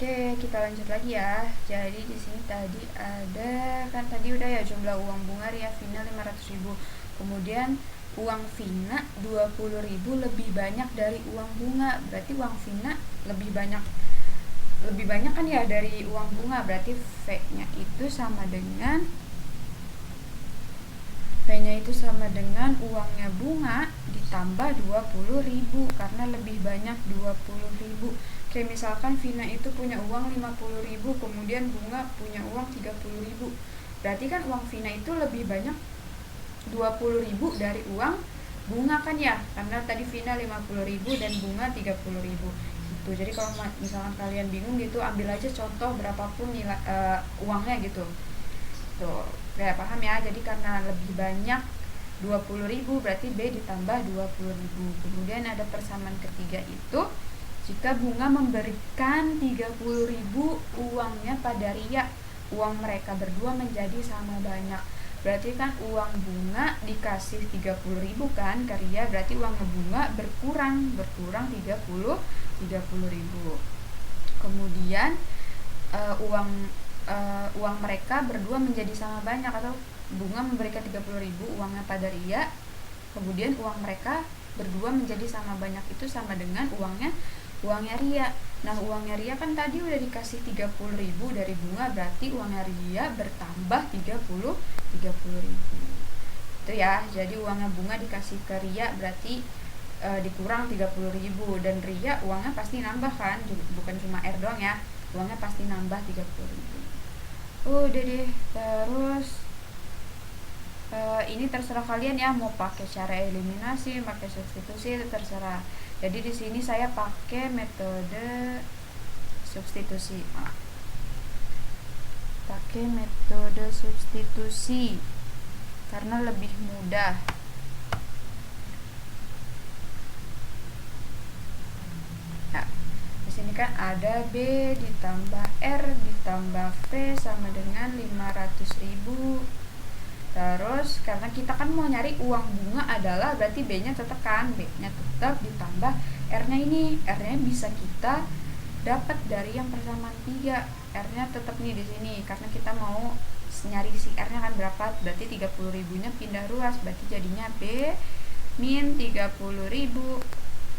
Oke, kita lanjut lagi ya. Jadi di sini tadi ada kan tadi udah ya jumlah uang bunga Ria Vina 500.000. Kemudian uang Vina 20.000 lebih banyak dari uang bunga. Berarti uang Vina lebih banyak kan ya dari uang bunga. Berarti V-nya itu sama dengan uangnya bunga ditambah 20.000 karena lebih banyak 20.000. Kayak misalkan Vina itu punya uang 50.000, kemudian bunga punya uang 30.000. Berarti kan uang Vina itu lebih banyak 20.000 dari uang bunga kan ya, karena tadi Vina 50.000 dan bunga 30.000 gitu. Jadi kalau misalkan kalian bingung gitu, ambil aja contoh berapapun nilai uangnya gitu. Tuh, kayak paham ya. Jadi karena lebih banyak 20.000 berarti B ditambah 20.000. Kemudian ada persamaan ketiga itu jika bunga memberikan 30.000 uangnya pada Ria, uang mereka berdua menjadi sama banyak. Berarti kan uang bunga dikasih 30.000 kan ke Ria, berarti uangnya bunga berkurang 30.000. Kemudian uang mereka berdua menjadi sama banyak, atau bunga memberikan 30.000 uangnya pada Ria, kemudian uang mereka berdua menjadi sama banyak, itu sama dengan uangnya Ria. Nah, uangnya Ria kan tadi udah dikasih 30.000 dari bunga, berarti uangnya Ria bertambah 30.000 itu ya. Jadi uangnya bunga dikasih ke Ria berarti dikurang 30.000, dan Ria uangnya pasti nambah kan, bukan cuma R doang ya, uangnya pasti nambah 30.000. Udah deh. Terus ini terserah kalian ya, mau pakai cara eliminasi, pakai substitusi, itu terserah. Jadi di sini saya pakai metode substitusi. Pakai metode substitusi karena lebih mudah. Nah, di sini kan ada B ditambah R ditambah V sama dengan 500.000. Terus karena kita kan mau nyari uang bunga adalah berarti B-nya tetap kan, B-nya tetap ditambah R-nya ini. R-nya bisa kita dapat dari yang persamaan 3. R-nya tetap nih di sini karena kita mau nyari si R-nya kan berapa, berarti 30.000-nya pindah ruas, berarti jadinya B min 30.000.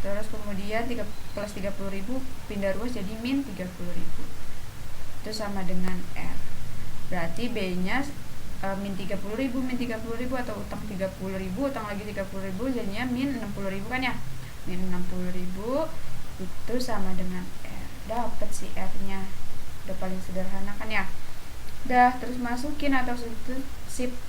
Terus kemudian plus 30.000 pindah ruas jadi min 30.000. Itu sama dengan R. Berarti B-nya min 30.000 atau utang 30.000 utang lagi 30.000 jadinya min 60.000 kan ya. Min 60.000 itu sama dengan R. Dapat si R-nya. Udah paling sederhana kan ya. Dah, terus masukin atau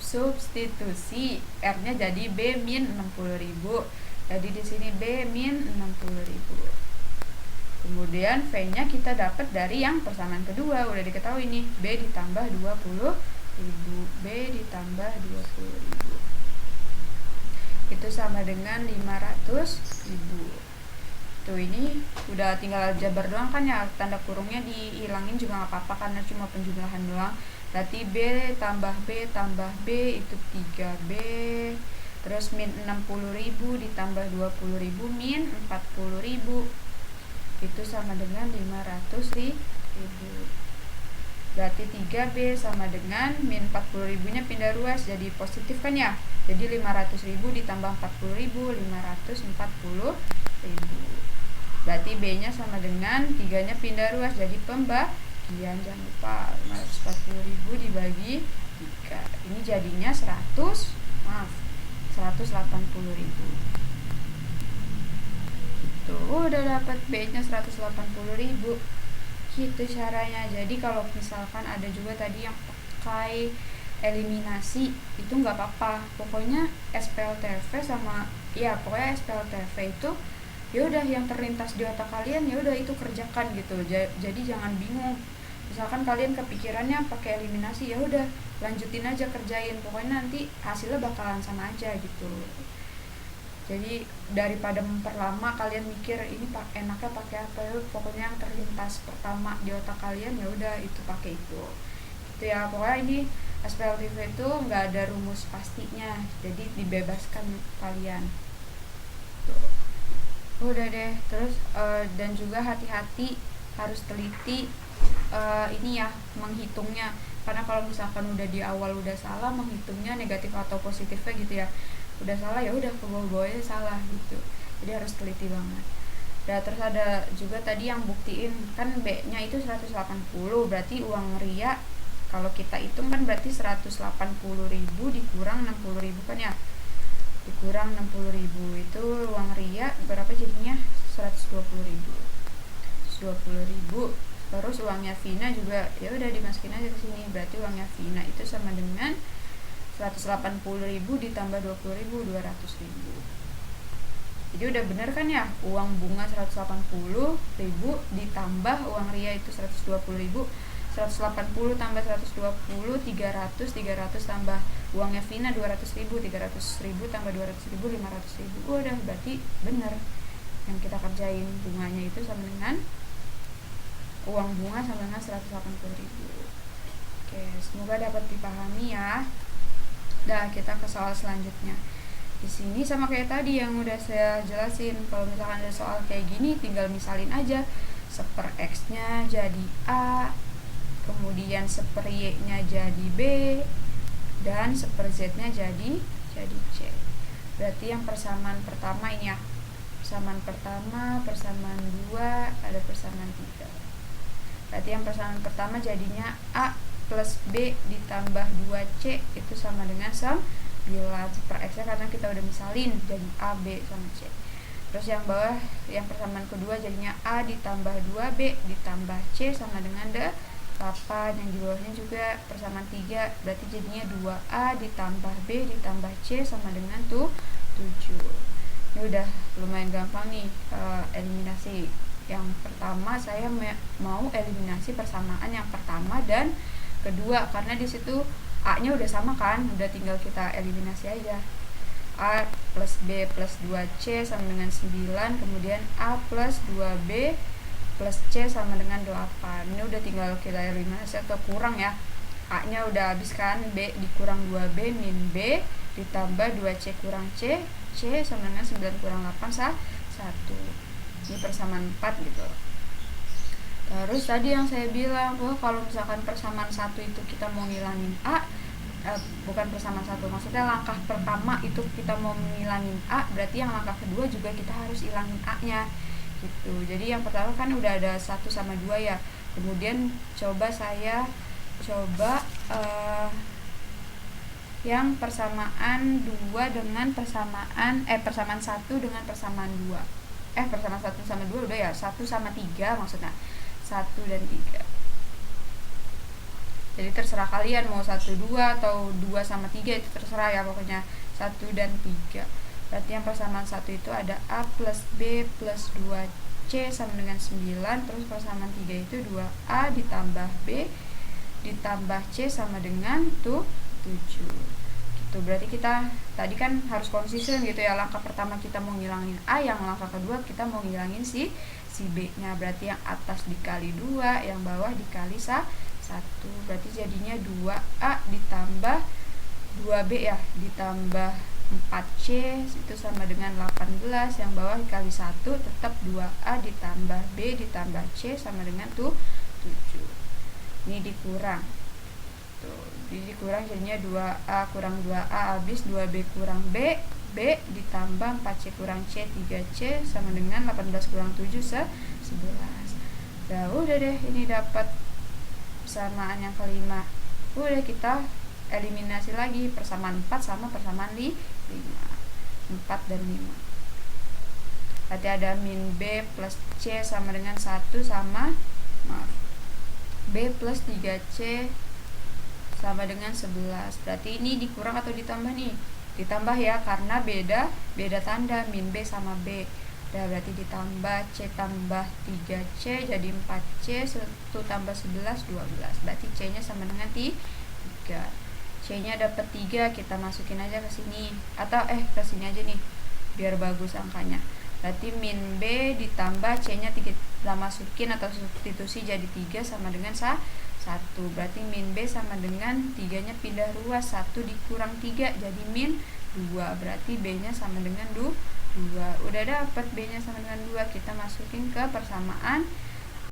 substitusi, R-nya jadi B min 60.000. Jadi di sini B min 60.000. Kemudian V-nya kita dapat dari yang persamaan kedua, udah diketahui nih, B ditambah 20.000. B ditambah 20.000 itu sama dengan 500.000. Tuh, ini udah tinggal jabar doang kan ya, tanda kurungnya dihilangin juga gak apa-apa karena cuma penjumlahan doang. Berarti B tambah B itu 3B. Terus min 60.000 ditambah 20.000 min 40.000 itu sama dengan 500.000. Berarti 3B sama dengan min 40.000 nya pindah ruas jadi positif kan ya. Jadi 500.000 ditambah 40.000, 540.000. Berarti B nya sama dengan 3 nya pindah ruas jadi pembagian, jangan lupa 540.000 dibagi 3. Ini jadinya 180.000 gitu. Udah dapat B nya 180.000 gitu caranya. Jadi kalau misalkan ada juga tadi yang pakai eliminasi itu nggak apa-apa, pokoknya SPLTV sama ya pokoknya SPLTV itu ya udah yang terlintas di otak kalian ya udah itu kerjakan gitu. Jadi jangan bingung, misalkan kalian kepikirannya pakai eliminasi ya udah lanjutin aja kerjain, pokoknya nanti hasilnya bakalan sama aja gitu. Jadi daripada memperlama kalian mikir ini enaknya pakai apa, ya pokoknya yang terlintas pertama di otak kalian ya udah itu pakai itu gitu ya. Pokoknya ini SPLTV itu nggak ada rumus pastinya, jadi dibebaskan kalian tuh. Udah deh. Terus dan juga hati-hati harus teliti ini ya menghitungnya, karena kalau misalkan udah di awal udah salah menghitungnya negatif atau positifnya gitu ya, udah salah ya udah ke bawah-bawahnya salah gitu, jadi harus teliti banget. Nah, terus ada juga tadi yang buktiin kan B-nya itu 180, berarti uang ria kalau kita hitung kan berarti 180.000 dikurang 60.000 kan ya, dikurang 60.000 itu uang ria berapa jadinya? 120.000. Terus uangnya Vina juga ya udah dimasukin aja ke sini, berarti uangnya Vina itu sama dengan 180.000 ditambah 20.000, 200.000. Jadi udah bener kan ya, uang bunga 180.000 ditambah uang ria itu 120.000, 180 tambah 120 300 tambah uangnya Vina 200.000, 300.000 tambah 200.000 500.000. Udah berarti bener yang kita kerjain, bunganya itu sama dengan uang bunga sama dengan 180.000. Oke, semoga dapat dipahami ya. Dah, kita ke soal selanjutnya. Di sini sama kayak tadi yang udah saya jelasin, kalau misalkan ada soal kayak gini tinggal misalin aja. Seper X-nya jadi A, kemudian seper Y-nya jadi B, dan seper Z-nya jadi C. Berarti yang persamaan pertama ini ya, persamaan pertama, persamaan 2, ada persamaan 3. Berarti yang persamaan pertama jadinya A plus B ditambah 2C itu sama dengan 9. Seper X nya karena kita udah misalin jadi A, B, sama C. Terus yang bawah yang persamaan kedua jadinya A ditambah 2B ditambah C sama dengan 8. Yang di bawahnya juga persamaan 3, berarti jadinya 2A ditambah B ditambah C sama dengan 7. Ini udah lumayan gampang nih eliminasi. Yang pertama saya mau eliminasi persamaan yang pertama dan kedua, karena di situ A-nya udah sama kan, udah tinggal kita eliminasi aja. A plus B plus 2C sama dengan 9, kemudian A plus 2B plus C sama dengan 8. Ini udah tinggal kita eliminasi atau kurang ya. A-nya udah habis kan, B dikurang 2B min B ditambah 2C kurang C, C sama dengan 9 kurang 8 1. Ini persamaan 4 gitu. Terus tadi yang saya bilang bahwa kalau misalkan persamaan 1 itu kita mau ngilangin A, bukan persamaan 1, maksudnya langkah pertama itu kita mau ngilangin A, berarti yang langkah kedua juga kita harus hilangin A-nya gitu. Jadi yang pertama kan udah ada 1 sama 2 ya, kemudian saya coba yang persamaan 2 dengan persamaan 1 dengan persamaan 2. Persamaan 1 sama 2 udah ya, 1 sama 3 maksudnya, 1 dan 3. Jadi terserah kalian mau 1, 2 atau 2 sama 3 itu terserah ya, pokoknya 1 dan 3. Berarti yang persamaan 1 itu ada A plus B plus 2C sama dengan 9. Terus persamaan 3 itu 2A ditambah B ditambah C sama dengan 7 gitu. Berarti kita tadi kan harus konsisten gitu ya, langkah pertama kita mau ngilangin A, yang langkah kedua kita mau ngilangin si B nya. Berarti yang atas dikali 2, yang bawah dikali 1, berarti jadinya 2A ditambah 2B ya ditambah 4C itu sama dengan 18, yang bawah dikali 1 tetap 2A ditambah B ditambah C sama dengan 7. Ini dikurang tuh, jadi dikurang jadinya 2A kurang 2A habis 2B kurang B ditambah 4C kurang C 3C sama dengan 18 kurang 7 11. Nah udah deh, ini dapat persamaan yang kelima. Udah kita eliminasi lagi persamaan 4 sama persamaan 5, 4 dan 5. Berarti ada min B plus C sama dengan 1 sama B plus 3C sama dengan 11. Berarti ini dikurang atau ditambah nih? Ditambah ya, karena beda tanda, min B sama B. Udah berarti ditambah C tambah 3C jadi 4C, 1 tambah 11 12. Berarti C nya sama dengan 3. C nya dapat 3, kita masukin aja ke sini atau ke sini aja nih biar bagus angkanya. Berarti min B ditambah C nya kita masukin atau substitusi jadi 3 sama dengan 1. Berarti min B sama dengan 3 nya pindah ruas, 1 dikurang 3 jadi min 2. Berarti B nya sama dengan 2. Udah dapat B nya sama dengan 2, kita masukin ke persamaan